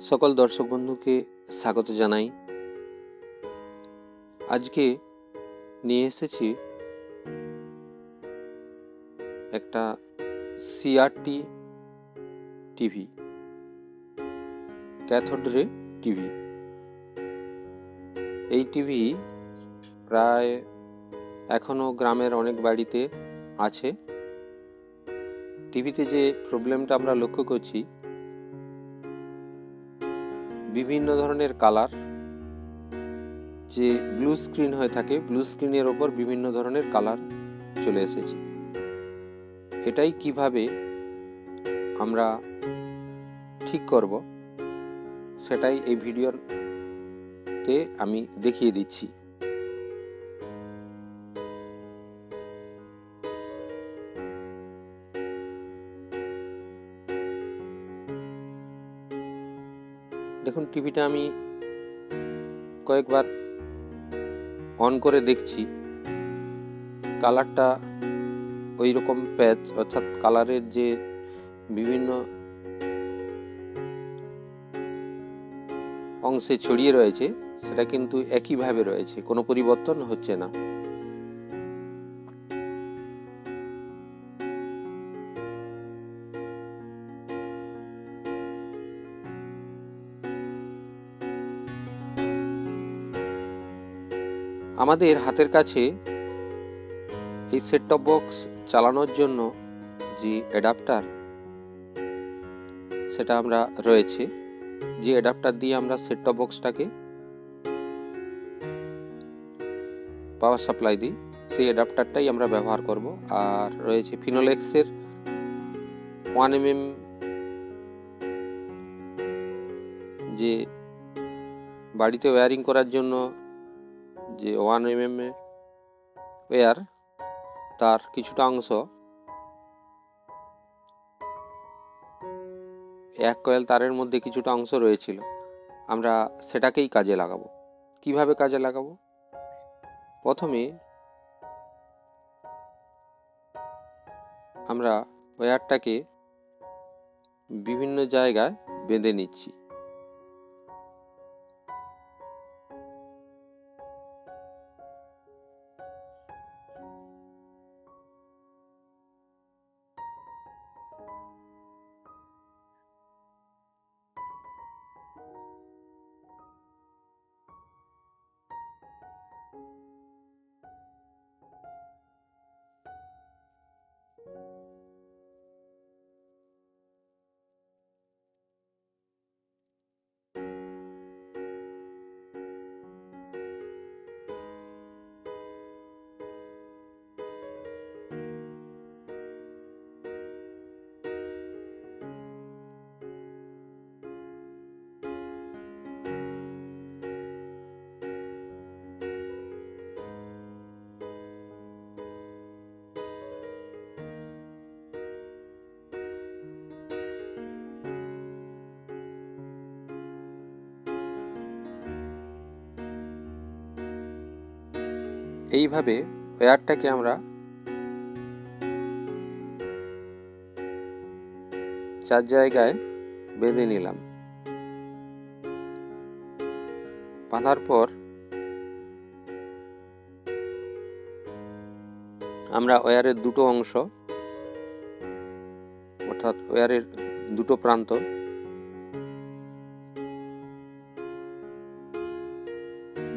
সকল দর্শক বন্ধুকে স্বাগত জানাই। আজকে নিয়ে এসেছি একটা CRT TV, cathode ray TV. এই টিভি প্রায় এখনো গ্রামের অনেক বাড়িতে আছে। টিভিতে যে প্রবলেমটা আমরা লক্ষ্য করছি, বিভিন্ন ধরনের কালার, যে ব্লু স্ক্রিন হয়ে থাকে, ব্লু স্ক্রিনের ওপর বিভিন্ন ধরনের কালার চলে এসেছে। এটাই কিভাবে আমরা ঠিক করব সেটাই এই ভিডিওতে আমি দেখিয়ে দিচ্ছি। দেখুন, টিভিটা আমি কয়েকবার অন করে দেখছি, কালারটা ওই রকম প্যাচ, অর্থাৎ কালারের যে বিভিন্ন অংশে ছড়িয়ে রয়েছে সেটা কিন্তু একইভাবে রয়েছে, কোনো পরিবর্তন হচ্ছে না। আমাদের হাতের কাছে এই সেট টপ বক্স চালানোর জন্য যে অ্যাডাপ্টার সেটা আমরা রয়েছে, যে অ্যাডাপ্টার দিয়ে আমরা সেট টপ বক্সটাকে পাওয়ার সাপ্লাই দিই, সেই অ্যাডাপ্টারটাই আমরা ব্যবহার করব। আর রয়েছে ফিনোলেক্সের 1mm যে বাড়িতে ওয়্যারিং করার জন্য যে 1mm ওয়্যার, তার কিছুটা অংশ এক কয়েল তারের মধ্যে কিছুটা অংশ রয়েছিল, আমরা সেটাকেই কাজে লাগাবো। কিভাবে কাজে লাগাবো? প্রথমে আমরা ওয়্যারটাকে বিভিন্ন জায়গায় বেঁধে নিচ্ছি। এইভাবে ওয়্যারটাকে আমরা 4 জায়গায় বেঁধে নিলাম। বাঁধার পর আমরা ওয়্যারের দুটো অংশ, অর্থাৎ ওয়্যারের দুটো প্রান্ত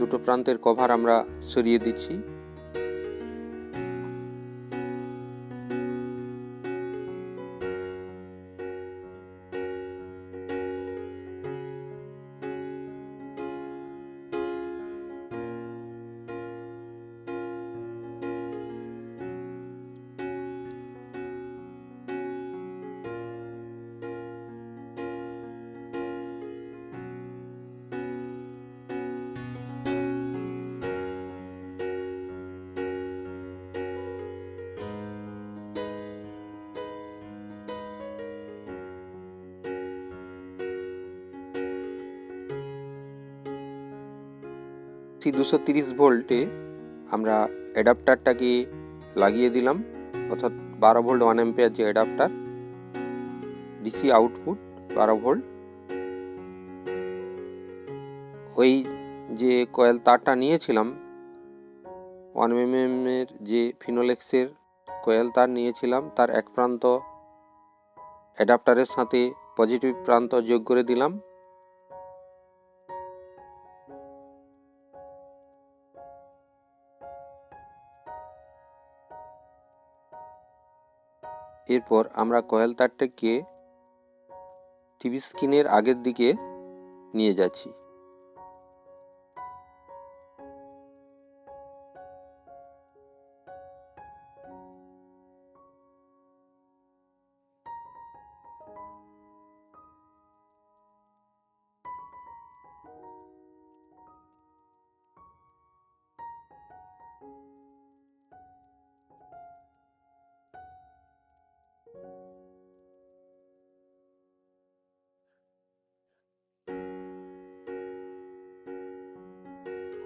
দুটো প্রান্তের কভার আমরা সরিয়ে দিচ্ছি। সি 230 ভোল্টে আমরা অ্যাডাপ্টারটাকে লাগিয়ে দিলাম, অর্থাৎ 12 ভোল্ট 1 অ্যাম্পিয়ার যে অ্যাডাপ্টার, ডিসি আউটপুট 12 ভোল্ট। ওই যে কয়েল তারটা নিয়েছিলাম 1 mm এর যে ফিনোলেক্সের কয়েল তার নিয়েছিলাম, তার এক প্রান্ত অ্যাডাপ্টারের সাথে পজিটিভ প্রান্ত যোগ করে দিলাম। এরপর আমরা কয়েল তারটাকে টিভি স্ক্রিনের আগের দিকে নিয়ে যাচ্ছি।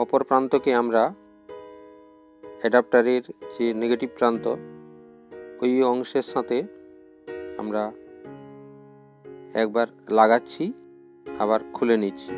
অপর প্রান্তকে আমরা অ্যাডাপ্টারের যে নেগেটিভ প্রান্ত ওই অংশের সাথে আমরা একবার লাগাচ্ছি, আবার খুলে নিচ্ছি।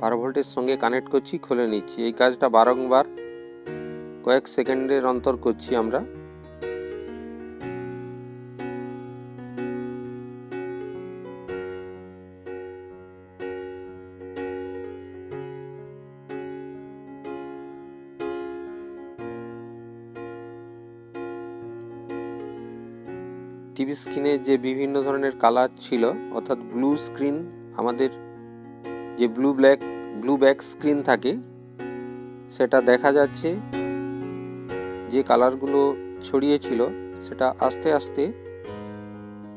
বারো ভোল্টের সঙ্গে কানেক্ট করছি, খুলে নিচ্ছি। এই কাজটা বারংবার কয়েক সেকেন্ডের অন্তর করছি আমরা। টিভি স্ক্রিনে যে বিভিন্ন ধরনের কালার ছিল, অর্থাৎ ব্লু স্ক্রিন, আমাদের যে ব্লু ব্যাক স্ক্রিন থাকে, সেটা দেখা যাচ্ছে যে কালারগুলো ছড়িয়েছিল সেটা আস্তে আস্তে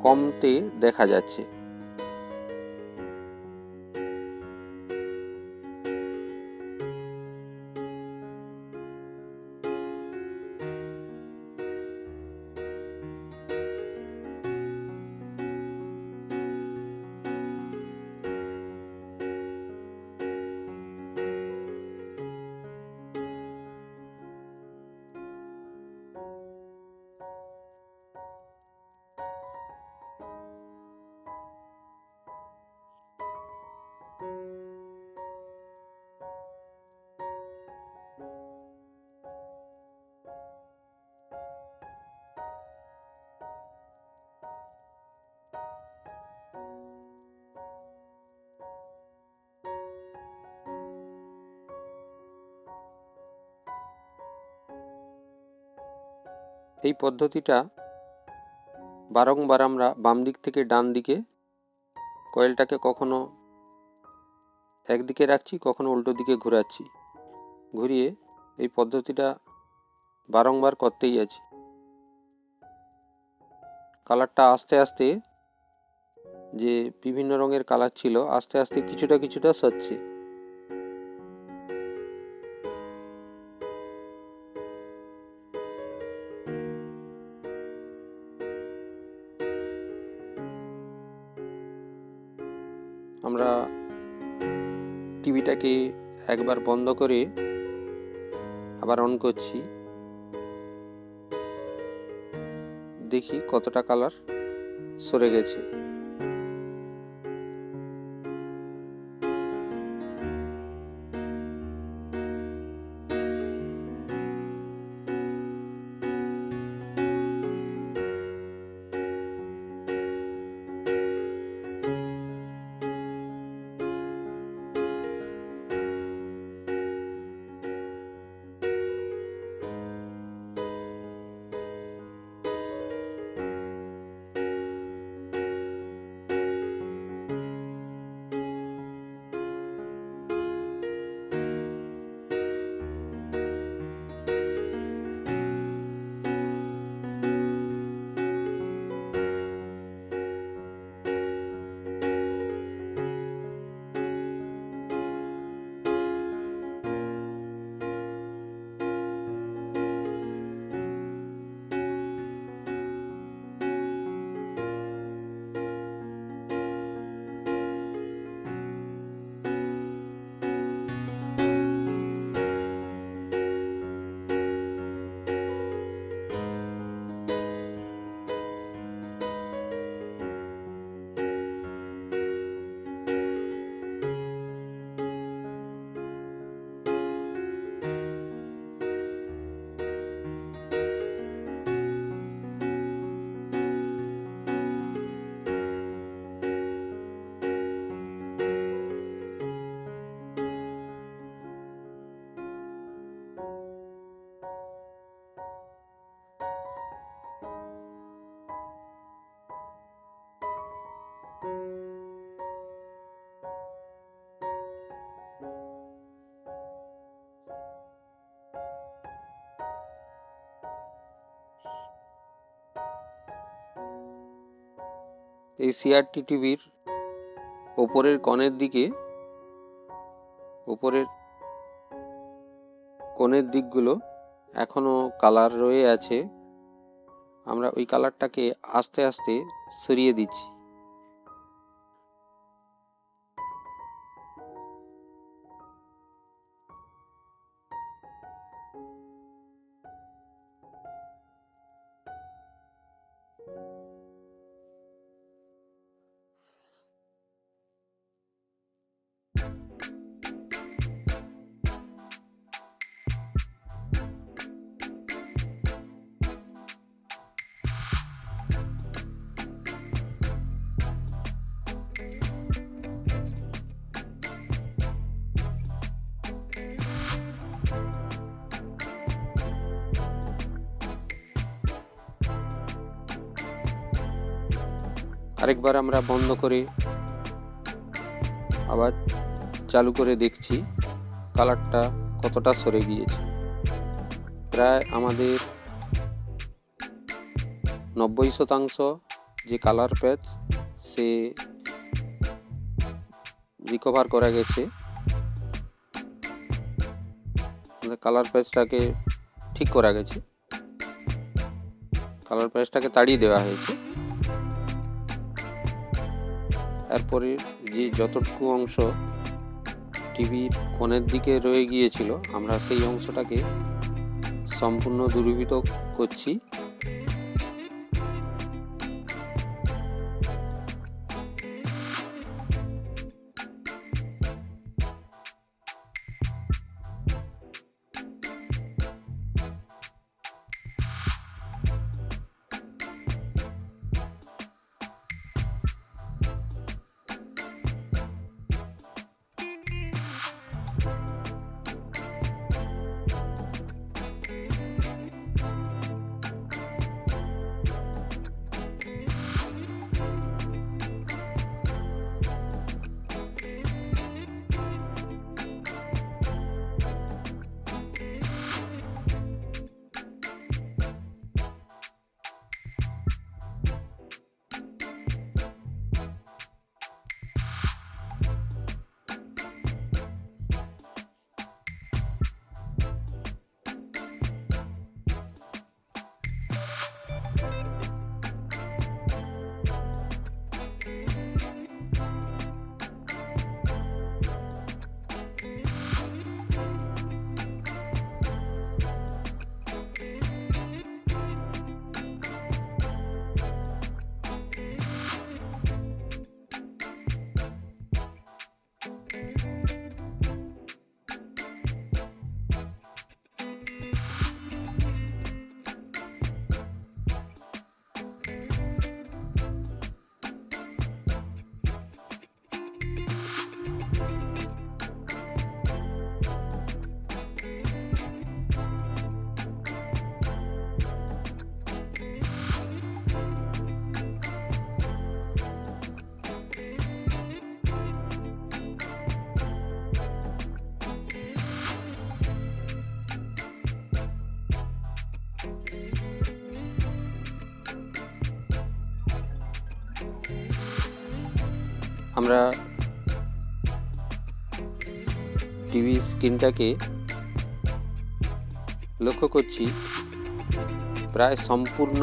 কমতে দেখা যাচ্ছে। এই পদ্ধতিটা বারংবার আমরা বাম দিক থেকে ডান দিকে কয়েলটাকে কখনো একদিকে রাখছি, কখনো উল্টো দিকে ঘুরিয়ে এই পদ্ধতিটা বারংবার করতেই আছি। কালারটা আস্তে আস্তে, যে বিভিন্ন রঙের কালার ছিল, আস্তে আস্তে কিছুটা সরছে। আমরা টিভিটাকে একবার বন্ধ করে আবার অন করছি, দেখি কতটা কালার সরে গেছে। এই সিআরটি টিভির ওপরের কোণের দিকগুলো এখনো কালার রয়ে আছে। আমরা ওই কালারটাকে আস্তে আস্তে সরিয়ে দিচ্ছি। আরেকবার আমরা বন্ধ করে আবার চালু করে দেখছি কালারটা কতটা সরে গিয়েছে। প্রায় আমাদের 90% যে কালার প্যাচ সে রিকভার করা গেছে। কালার প্যাচটাকে ঠিক করা গেছে, কালার প্যাচটাকে তাড়িয়ে দেওয়া হয়েছে। এরপরে যে যতটুকু অংশ টিভির কোণের দিকে রয়ে গিয়েছিল আমরা সেই অংশটাকে সম্পূর্ণ দূরীভূত করছি। আমরা টিভি স্ক্রিনটাকে লক্ষ্য করছি, প্রায় সম্পূর্ণ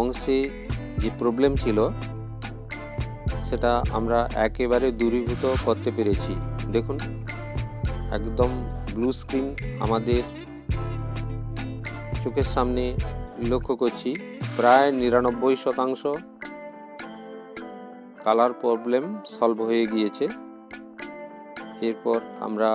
অংশে যে প্রবলেম ছিল সেটা আমরা একেবারে দূরীভূত করতে পেরেছি। দেখুন, একদম ব্লু স্ক্রিন আমাদের চোখের সামনে লক্ষ্য করছি। প্রায় 99% কালার প্রবলেম সলভ হয়ে গিয়েছে। এরপর আমরা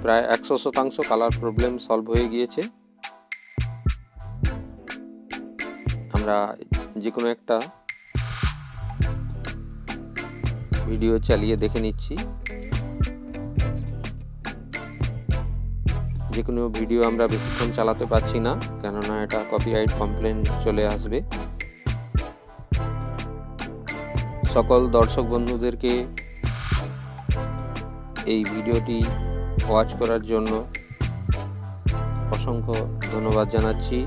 প্রায় 100% কালার প্রবলেম সলভ হয়ে গিয়েছে। আমরা যে কোনো একটা ভিডিও চালিয়ে দেখে নিচ্ছি। যে কোনো ভিডিও আমরা বেশিক্ষণ চালাতে পারছি না, কেননা এটা কপিরাইট কমপ্লেন চলে আসবে। সকল দর্শক বন্ধুদেরকে এই ভিডিওটি ওয়াচ করার জন্য অসংখ্য ধন্যবাদ জানাচ্ছি।